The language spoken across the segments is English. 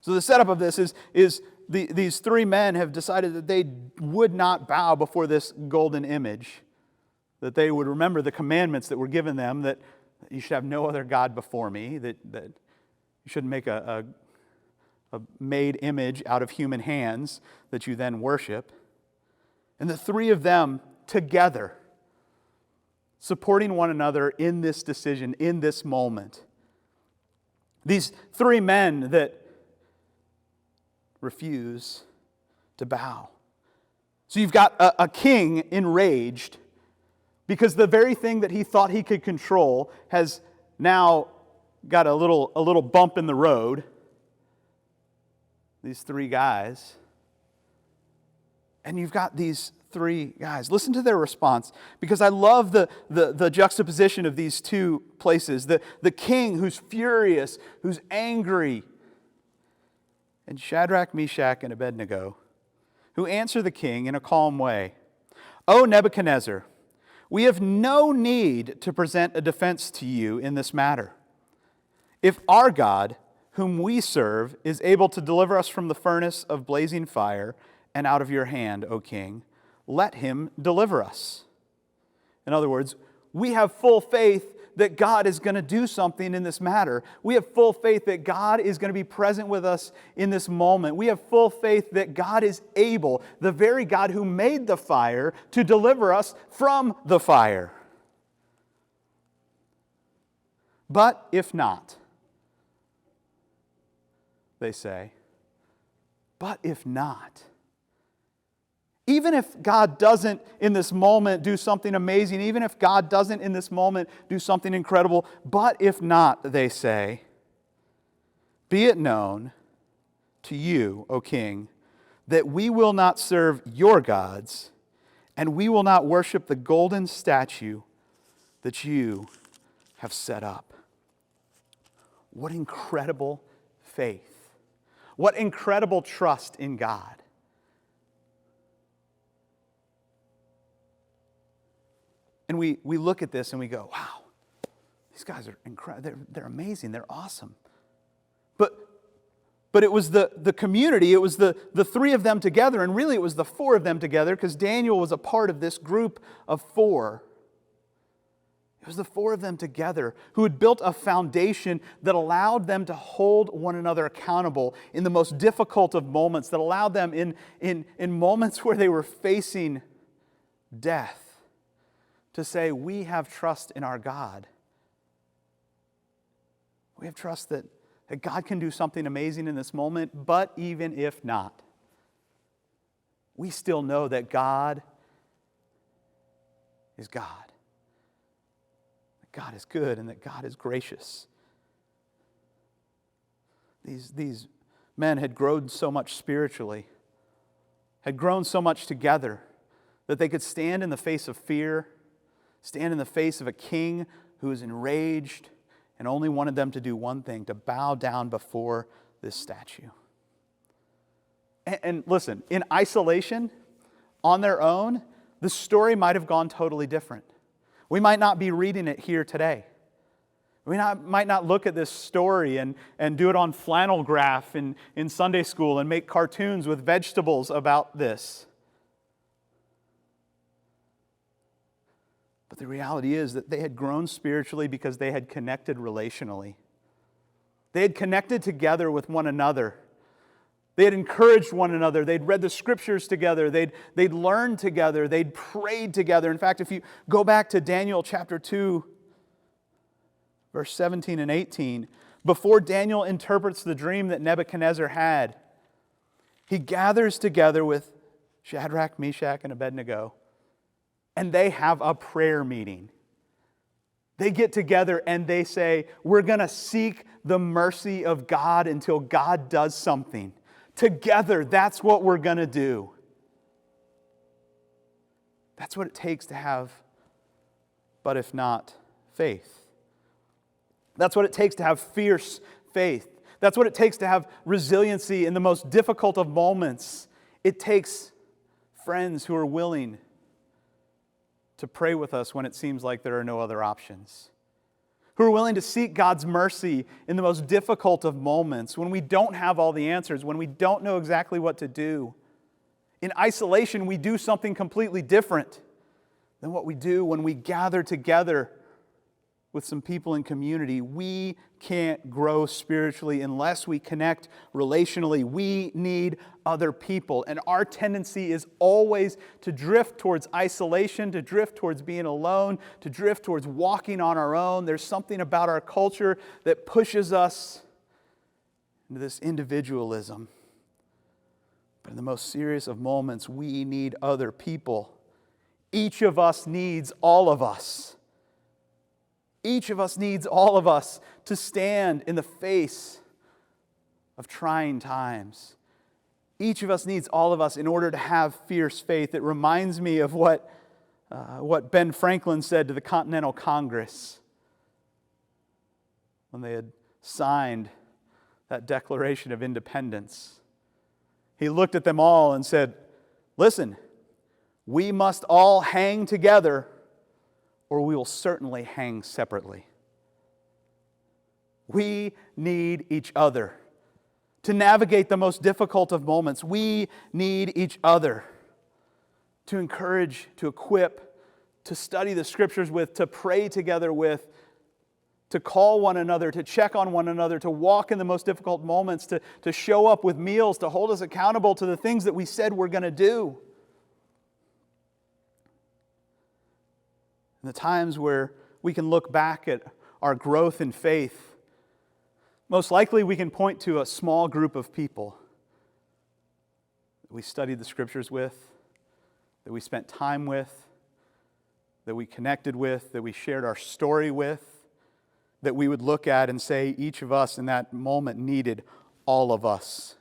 So the setup of this is these three men have decided that they would not bow before this golden image, that they would remember the commandments that were given them, that you should have no other God before me, that you shouldn't make a made image out of human hands that you then worship. And the three of them together, supporting one another in this decision, in this moment. These three men that refuse to bow. So you've got a king enraged because the very thing that he thought he could control has now got a little bump in the road. These three guys. And you've got these three guys. Listen to their response, because I love the juxtaposition of these two places. The king who's furious, who's angry, and Shadrach, Meshach, and Abednego, who answer the king in a calm way. "O Nebuchadnezzar, we have no need to present a defense to you in this matter. If our God, whom we serve, is able to deliver us from the furnace of blazing fire and out of your hand, O king, let him deliver us." In other words, we have full faith that God is going to do something in this matter. We have full faith that God is going to be present with us in this moment. We have full faith that God is able, the very God who made the fire, to deliver us from the fire. But if not, they say, but if not, even if God doesn't in this moment do something amazing, even if God doesn't in this moment do something incredible, but if not, they say, be it known to you, O king, that we will not serve your gods, and we will not worship the golden statue that you have set up. What incredible faith. What incredible trust in God. And we look at this and we go, wow, these guys are incredible. They're amazing. They're awesome. But it was the community, it was the three of them together, and really it was the four of them together, because Daniel was a part of this group of four. It was the four of them together who had built a foundation that allowed them to hold one another accountable in the most difficult of moments, that allowed them in moments where they were facing death to say, we have trust in our God. We have trust that God can do something amazing in this moment, but even if not, we still know that God is God. That God is good and that God is gracious. These men had grown so much spiritually, had grown so much together, that they could stand in the face of fear, stand in the face of a king who is enraged and only wanted them to do one thing, to bow down before this statue. And listen, in isolation, on their own, the story might have gone totally different. We might not be reading it here today. We might not look at this story and do it on flannel graph in Sunday school and make cartoons with vegetables about this. But the reality is that they had grown spiritually because they had connected relationally. They had connected together with one another. They had encouraged one another. They'd read the scriptures together. They'd learned together. They'd prayed together. In fact, if you go back to Daniel chapter 2, verse 17 and 18, before Daniel interprets the dream that Nebuchadnezzar had, he gathers together with Shadrach, Meshach, and Abednego, and they have a prayer meeting. They get together and they say, we're going to seek the mercy of God until God does something. Together, that's what we're going to do. That's what it takes to have, but if not, faith. That's what it takes to have fierce faith. That's what it takes to have resiliency in the most difficult of moments. It takes friends who are willing to pray with us when it seems like there are no other options, who are willing to seek God's mercy in the most difficult of moments, when we don't have all the answers, when we don't know exactly what to do. In isolation, we do something completely different than what we do when we gather together with some people in community. We can't grow spiritually unless we connect relationally. We need other people. And our tendency is always to drift towards isolation, to drift towards being alone, to drift towards walking on our own. There's something about our culture that pushes us into this individualism. But in the most serious of moments, we need other people. Each of us needs all of us. Each of us needs all of us to stand in the face of trying times. Each of us needs all of us in order to have fierce faith. It reminds me of what Ben Franklin said to the Continental Congress when they had signed that Declaration of Independence. He looked at them all and said, "Listen, we must all hang together, or we will certainly hang separately." We need each other to navigate the most difficult of moments. We need each other to encourage, to equip, to study the Scriptures with, to pray together with, to call one another, to check on one another, to walk in the most difficult moments, to show up with meals, to hold us accountable to the things that we said we're going to do. In the times where we can look back at our growth in faith, most likely we can point to a small group of people that we studied the Scriptures with, that we spent time with, that we connected with, that we shared our story with, that we would look at and say each of us in that moment needed all of us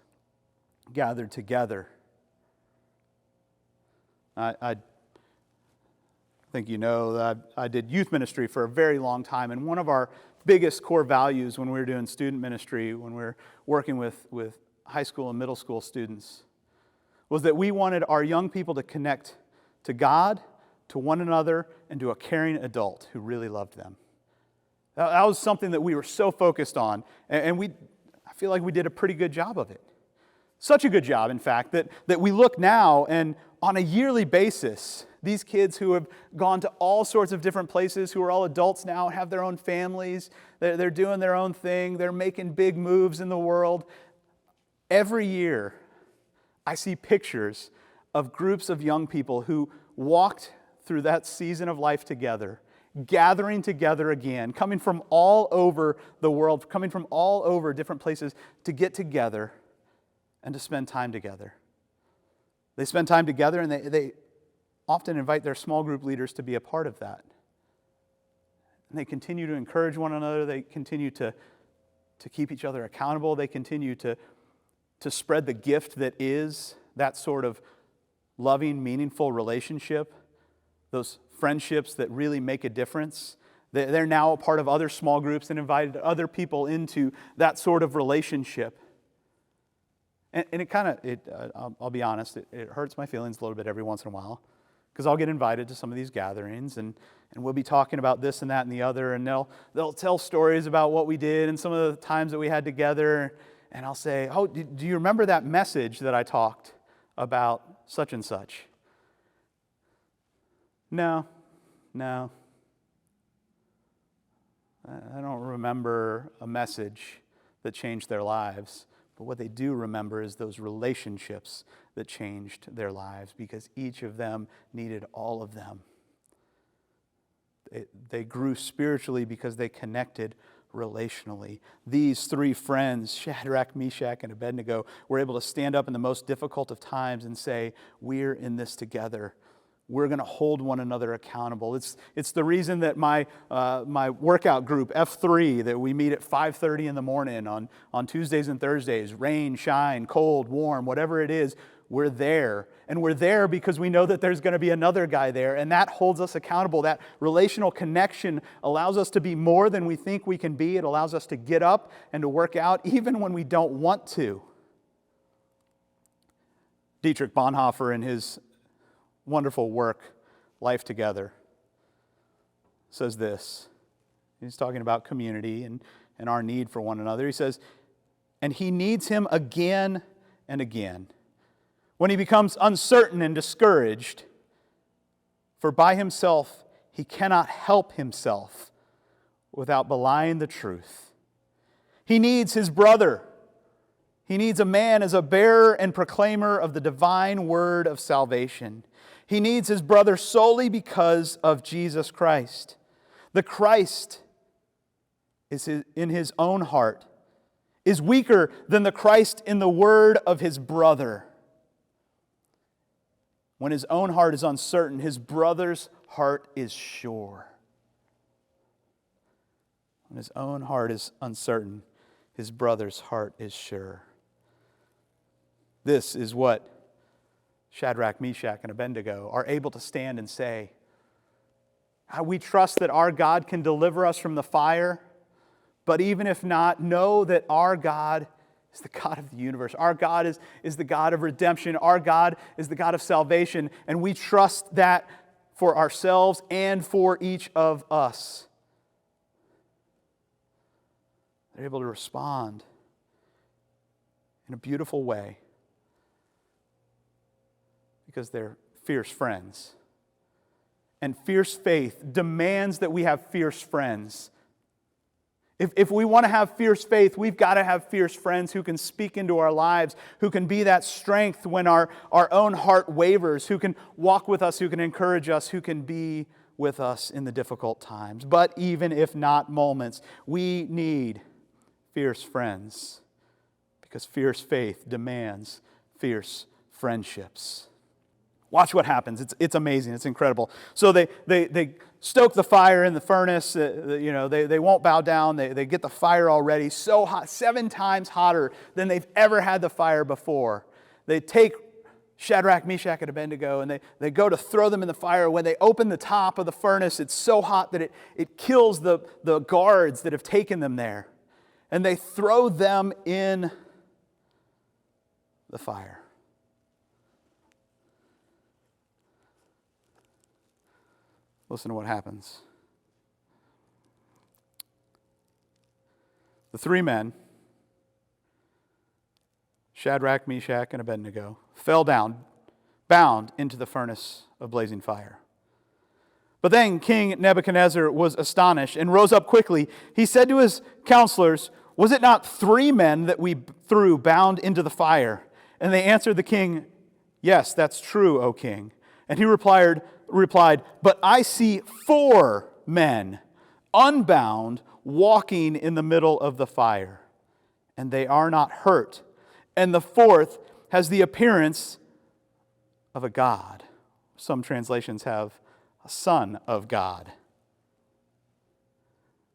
gathered together. I think you know that I did youth ministry for a very long time, and one of our biggest core values when we were doing student ministry, when we were working with high school and middle school students, was that we wanted our young people to connect to God, to one another, and to a caring adult who really loved them. That was something that we were so focused on, and I feel like we did a pretty good job of it. Such a good job, in fact, that we look now and on a yearly basis, these kids who have gone to all sorts of different places, who are all adults now, have their own families, they're doing their own thing, they're making big moves in the world. Every year, I see pictures of groups of young people who walked through that season of life together, gathering together again, coming from all over the world, coming from all over different places to get together and to spend time together. They spend time together, and they often invite their small group leaders to be a part of that. And they continue to encourage one another. They continue to keep each other accountable. They continue to spread the gift that is that sort of loving, meaningful relationship, those friendships that really make a difference. They're now a part of other small groups and invited other people into that sort of relationship. And it kind of, I'll be honest, it hurts my feelings a little bit every once in a while, because I'll get invited to some of these gatherings, and we'll be talking about this and that and the other, and they'll tell stories about what we did and some of the times that we had together, and I'll say, "Oh, do you remember that message that I talked about such and such?" No. I don't remember a message that changed their lives. But what they do remember is those relationships that changed their lives, because each of them needed all of them. They grew spiritually because they connected relationally. These three friends, Shadrach, Meshach, and Abednego, were able to stand up in the most difficult of times and say, "We're in this together. We're going to hold one another accountable." It's the reason that my workout group, F3, that we meet at 5:30 in the morning on Tuesdays and Thursdays, rain, shine, cold, warm, whatever it is, we're there. And we're there because we know that there's going to be another guy there, and that holds us accountable. That relational connection allows us to be more than we think we can be. It allows us to get up and to work out even when we don't want to. Dietrich Bonhoeffer, in his wonderful work, Life Together, says this: He's talking about community and our need for one another. He says, and he needs him again and again. When he becomes uncertain and discouraged, for by himself he cannot help himself without belying the truth. He needs his brother. He needs a man as a bearer and proclaimer of the divine word of salvation. He needs his brother solely because of Jesus Christ. The Christ is in his own heart is weaker than the Christ in the word of his brother. When his own heart is uncertain, his brother's heart is sure. When his own heart is uncertain, his brother's heart is sure. This is what Shadrach, Meshach, and Abednego are able to stand and say. We trust that our God can deliver us from the fire, but even if not, know that our God is the God of the universe. Our God is the God of redemption. Our God is the God of salvation, and we trust that for ourselves and for each of us. They're able to respond in a beautiful way because they're fierce friends. And fierce faith demands that we have fierce friends. If we want to have fierce faith, we've got to have fierce friends who can speak into our lives, who can be that strength when our own heart wavers, who can walk with us, who can encourage us, who can be with us in the difficult times. But even if not moments, we need fierce friends because fierce faith demands fierce friendships. Watch what happens. It's amazing. It's incredible. So they stoke the fire in the furnace. They won't bow down. They get the fire already so hot, 7 times hotter than they've ever had the fire before. They take Shadrach, Meshach, and Abednego, and they go to throw them in the fire. When they open the top of the furnace, it's so hot that it kills the guards that have taken them there. And they throw them in the fire. Listen to what happens. The 3 men, Shadrach, Meshach, and Abednego, fell down, bound into the furnace of blazing fire. But then King Nebuchadnezzar was astonished and rose up quickly. He said to his counselors, "Was it not 3 men that we threw bound into the fire?" And they answered the king, "Yes, that's true, O king." And he replied, "But I see 4 men, unbound, walking in the middle of the fire, and they are not hurt. And the 4th has the appearance of a god." Some translations have a son of God.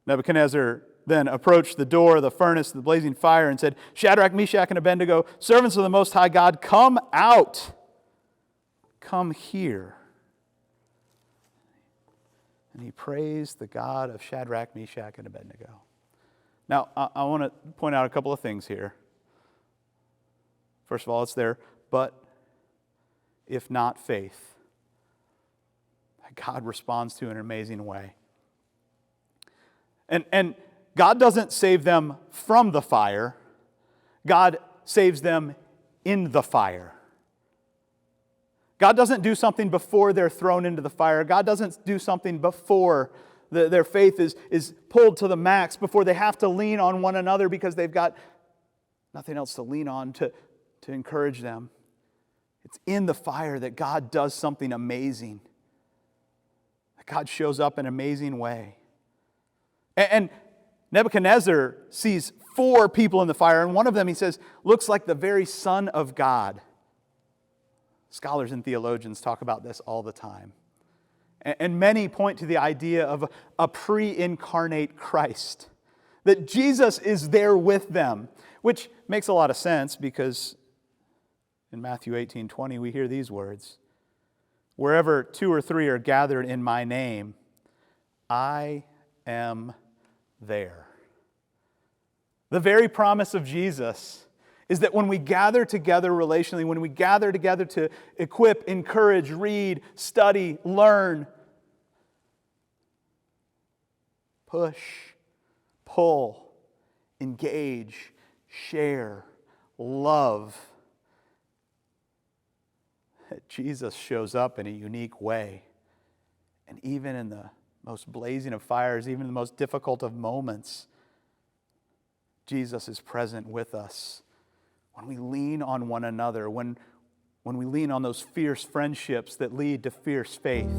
Nebuchadnezzar then approached the door of the furnace of the blazing fire and said, "Shadrach, Meshach, and Abednego, servants of the Most High God, come out. Come here." And he praised the God of Shadrach, Meshach, and Abednego. Now, I want to point out a couple of things here. First of all, it's there, but if not faith, that God responds to in an amazing way. And God doesn't save them from the fire. God saves them in the fire. God doesn't do something before they're thrown into the fire. God doesn't do something before their faith is pulled to the max, before they have to lean on one another because they've got nothing else to lean on to encourage them. It's in the fire that God does something amazing. That God shows up in an amazing way. And Nebuchadnezzar sees 4 people in the fire, and one of them, he says, looks like the very Son of God. Scholars and theologians talk about this all the time. And many point to the idea of a pre-incarnate Christ. That Jesus is there with them, which makes a lot of sense because in Matthew 18:20 we hear these words, "Wherever 2 or 3 are gathered in my name, I am there." The very promise of Jesus is that when we gather together relationally, when we gather together to equip, encourage, read, study, learn, push, pull, engage, share, love. Jesus shows up in a unique way. And even in the most blazing of fires, even in the most difficult of moments, Jesus is present with us. When we lean on one another, when we lean on those fierce friendships that lead to fierce faith.